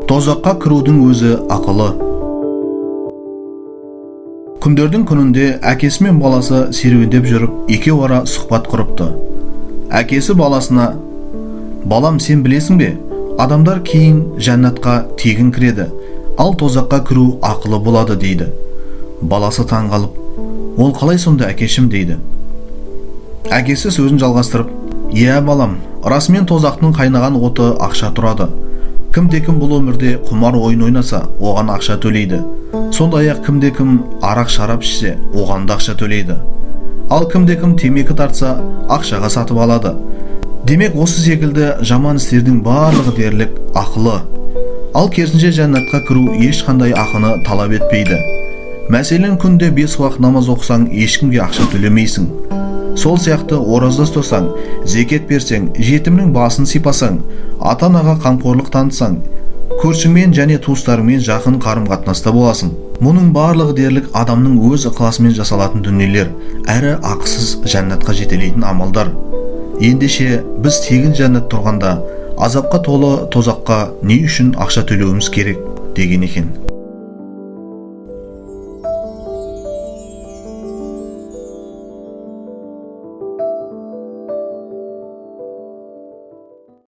Тозаққа кірудің өзі ақылы. Күндердің күнінде әкесі мен баласы серуендеп жүріп, екеуі ара сұхбат құрыпты. Әкесі баласына: "Балам, сен білесің бе, адамдар кейін жәннатқа тегін кіреді, ал тозаққа кіру ақылы болады" дейді. Баласы таңғалып: "Ол қалай сонда әкешім?" дейді. Әкесі сөзін жалғастырып: "Иә балам, расымен тозақтың қайнаған оты ақша тұрады. Кімде-кім бұл өмірде құмар ойын ойнаса, оған ақша төлейді. Сондай-ақ кімде-кім арақ шарап ішсе, оған да ақша төлейді. Ал кімде-кім темекі тартса, ақшаға сатып алады. Демек осы секілді жаман істердің барлығы дерлік ақылы. Ал керісінше жәннатқа кіру ешқандай ақыны талап етпейді. Мәселен, күнде 5 уақыт намаз оқысаң, ешкімге ақша төлемейсің. Сол сияқты ораза ұстасаң, зекет берсең, жетімнің басын сипасаң, ата-анаға қамқорлық танытсаң, көршіңмен және туыстарыңмен жақын қарым-қатынаста боласың. Мұның барлығы дерлік адамның өз ықыласымен жасалатын дүниелер, әрі ақысыз жәннатқа жетелейтін амалдар. Ендеше біз тегін жәннат тұрғанда, азапқа толы тозаққа не үшін ақша төлеуіміз керек деген екен.